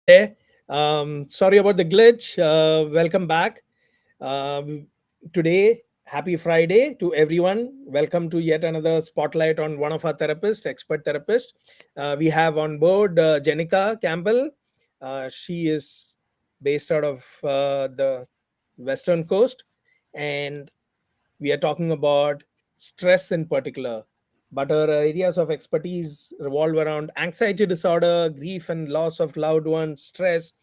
Hey, sorry about the glitch. Welcome back. Today, happy Friday to everyone. Welcome to yet another spotlight on one of our therapists, expert therapist. We have on board Jennica Campbell. She is based out of the Western Coast, and we are talking about stress in particular. But our areas of expertise revolve around anxiety disorder, grief and loss of loved ones, stress,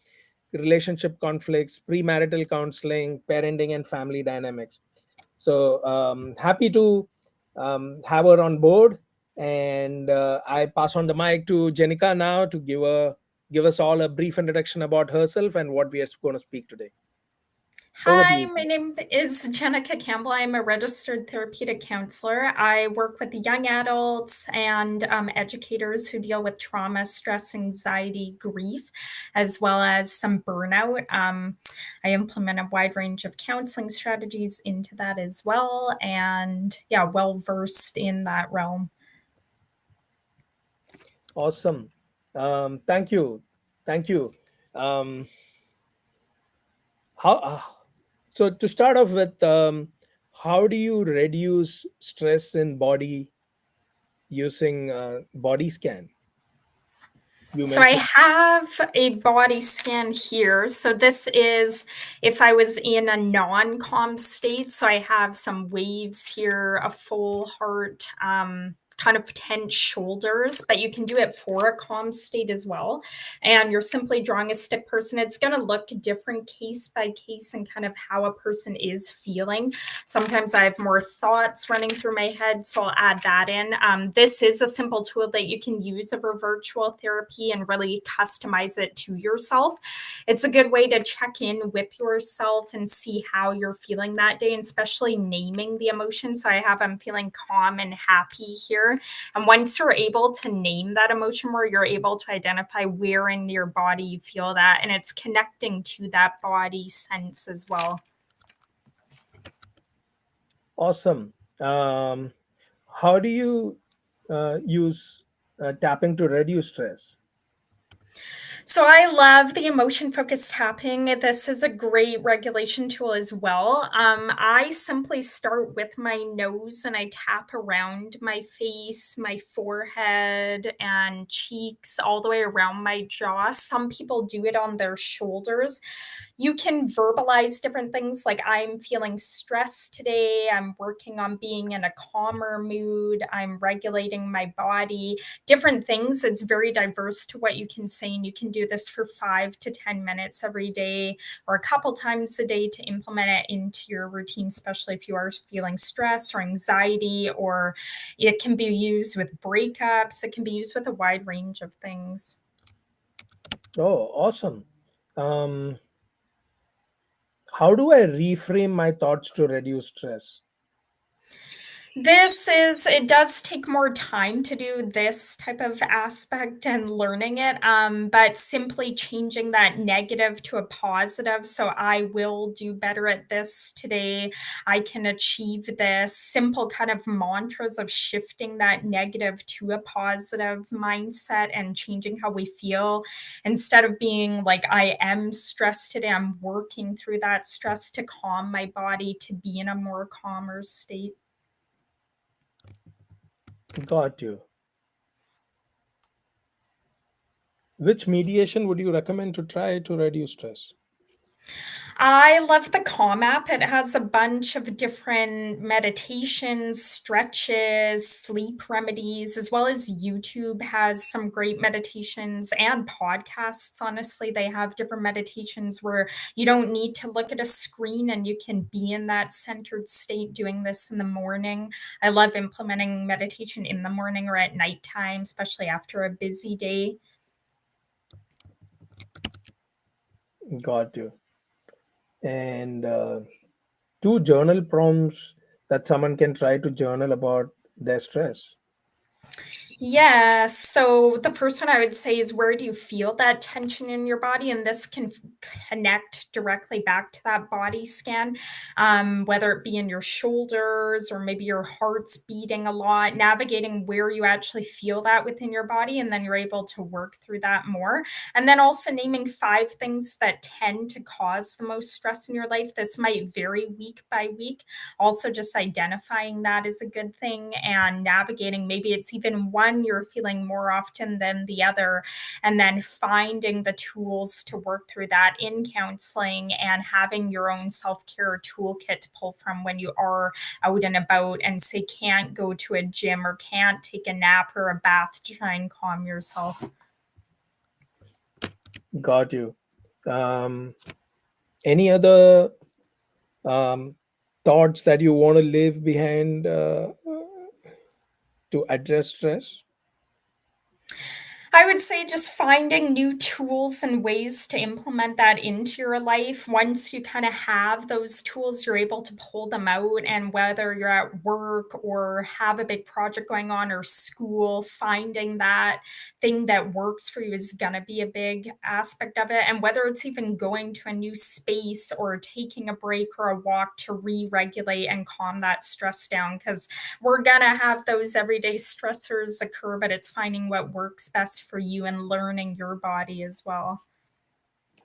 relationship conflicts, premarital counseling, parenting, and family dynamics. So happy to have her on board, and I pass on the mic to Jenica now to give us all a brief introduction about herself and what we are going to speak today. Over to Hi, you. my name is Jennica Campbell. I'm a registered therapeutic counselor. I work with young adults and educators who deal with trauma, stress, anxiety, grief, as well as some burnout. I implement a wide range of counseling strategies into that as well, and yeah, well versed in that realm. Awesome. Thank you. Thank you. Um, how so to start off with, how do you reduce stress in body using body scan? You So I mentioned. have a body scan here. So this is if I was in a non-calm state. So I have some waves here, a full heart, kind of tense shoulders, but you can do it for a calm state as well. And you're simply drawing a stick person. It's going to look different case by case and kind of how a person is feeling. Sometimes I have more thoughts running through my head, so I'll add that in. This is a simple tool that you can use over virtual therapy and really customize it to yourself. It's a good way to check in with yourself and see how you're feeling that day, and especially naming the emotion. So I have, I'm feeling calm and happy here. And once you're able to name that emotion, where you're able to identify where in your body you feel that, and it's connecting to that body sense as well. Awesome. Um, how do you use tapping to reduce stress? So I love the emotion focused tapping. This is a great regulation tool as well. I simply start with my nose and I tap around my face, my forehead, and cheeks, all the way around my jaw. Some people do it on their shoulders. You can verbalize different things like, I'm feeling stressed today. I'm working on being in a calmer mood. I'm regulating my body, different things. It's very diverse to what you can say. And you can do this for 5 to 10 minutes every day or a couple times a day to implement it into your routine, especially if you are feeling stress or anxiety, or it can be used with breakups. It can be used with a wide range of things. Oh, awesome. Um, how do I reframe my thoughts to reduce stress? It does take more time to do this type of aspect and learning it, but simply changing that negative to a positive. So I will do better at this today. I can achieve this. Simple kind of mantras of shifting that negative to a positive mindset and changing how we feel. Instead of being like, I am stressed today, I'm working through that stress to calm my body to be in a more calmer state. Got you. Which mediation would you recommend to try to reduce stress? I love the Calm app. It has a bunch of different meditations, stretches, sleep remedies, as well as YouTube has some great meditations and podcasts. Honestly, they have different meditations where you don't need to look at a screen and you can be in that centered state doing this in the morning. I love implementing meditation in the morning or at nighttime, especially after a busy day. Got you. And two journal prompts that someone can try to journal about their stress. Yes. So the first one I would say is, where do you feel that tension in your body? And this can connect directly back to that body scan, whether it be in your shoulders or maybe your heart's beating a lot, navigating where you actually feel that within your body. And then you're able to work through that more. And then also naming 5 things that tend to cause the most stress in your life. This might vary week by week. Also, just identifying that is a good thing, and navigating, maybe it's even one you're feeling more often than the other, and then finding the tools to work through that in counseling, and having your own self-care toolkit to pull from when you are out and about and say can't go to a gym or can't take a nap or a bath to try and calm yourself. Got you. Um, any other um, thoughts that you want to leave behind to address stress? I would say just finding new tools and ways to implement that into your life. Once you kind of have those tools, you're able to pull them out. And whether you're at work or have a big project going on or school, finding that thing that works for you is going to be a big aspect of it. And whether it's even going to a new space or taking a break or a walk to re regulate and calm that stress down. Because we're gonna have those everyday stressors occur, but it's finding what works best for you and learning your body as well.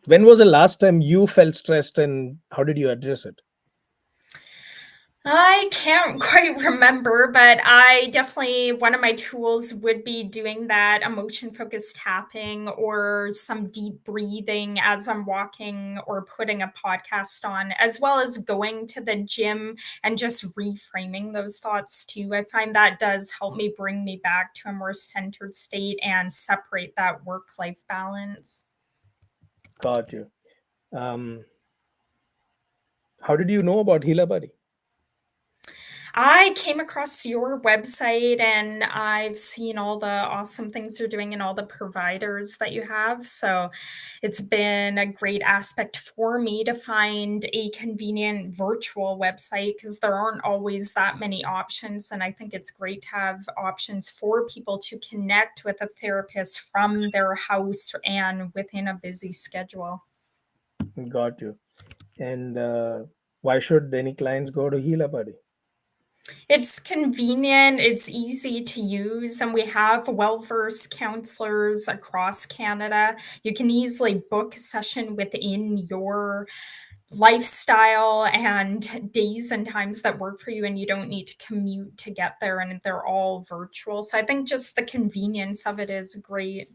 When was the last time you felt stressed, and how did you address it? I can't quite remember, but I definitely, one of my tools would be doing that emotion focused tapping or some deep breathing as I'm walking or putting a podcast on, as well as going to the gym and just reframing those thoughts too. I find that does help me bring me back to a more centered state and separate that work life balance. Got you. Um, how did you know about HealerBuddy? I came across your website and I've seen all the awesome things you're doing and all the providers that you have. So it's been a great aspect for me to find a convenient virtual website, because there aren't always that many options. And I think it's great to have options for people to connect with a therapist from their house and within a busy schedule. Got you. And why should any clients go to HealerBuddy? It's convenient, it's easy to use, and we have well-versed counselors across Canada. You can easily book a session within your lifestyle and days and times that work for you, and you don't need to commute to get there, and they're all virtual. So I think just the convenience of it is great.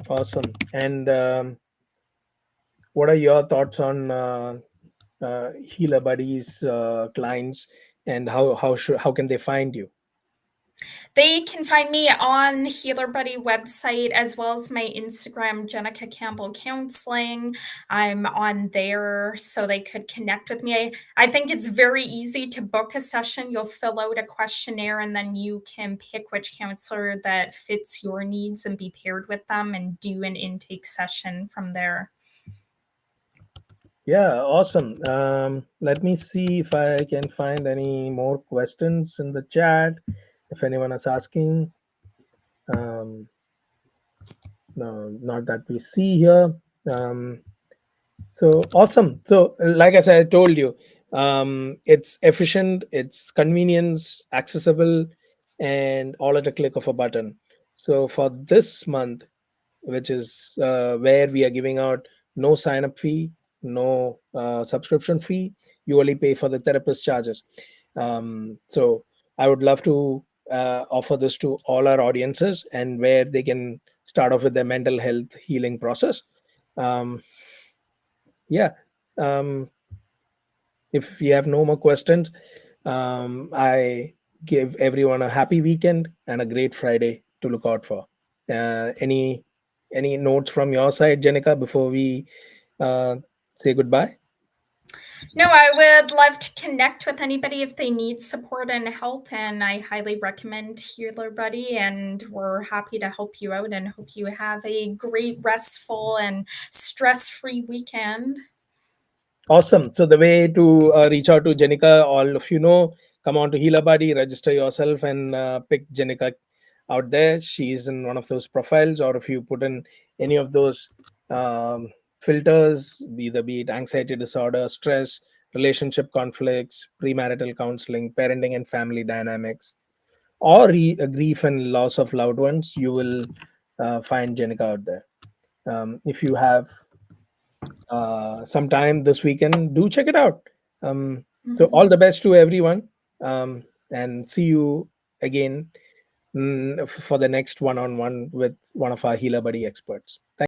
Awesome. And what are your thoughts on HealerBuddy's clients, and how can they find you? They can find me on HealerBuddy website as well as my Instagram, Jennica Campbell Counseling. I'm on there so they could connect with me. I think it's very easy to book a session. You'll fill out a questionnaire and then you can pick which counselor that fits your needs and be paired with them and do an intake session from there. Yeah, awesome. Let me see if I can find any more questions in the chat. If anyone is asking, um, no, not that we see here. Um, so awesome. So, like I said, I told you, it's efficient, it's convenience, accessible, and all at a click of a button. So, for this month, which is where we are giving out no sign up fee, no subscription fee. You only pay for the therapist charges. So I would love to offer this to all our audiences, and where they can start off with their mental health healing process. Um, yeah. Um, if you have no more questions, I give everyone a happy weekend and a great Friday to look out for. Any notes from your side, Jenica, before we uh, say goodbye? No, I would love to connect with anybody if they need support and help. And I highly recommend HealerBuddy. And we're happy to help you out and hope you have a great, restful, and stress free weekend. Awesome. So the way to reach out to Jenica, all of you know, come on to Healer Buddy, register yourself, and pick Jenica out there, she's in one of those profiles, or if you put in any of those um, filters, either be it anxiety disorder, stress, relationship conflicts, premarital counseling, parenting and family dynamics, or grief and loss of loved ones, you will find Jenica out there. If you have some time this weekend, do check it out. So, Mhm. all the best to everyone, and see you again for the next one on one with one of our Healer Buddy experts. Thank you.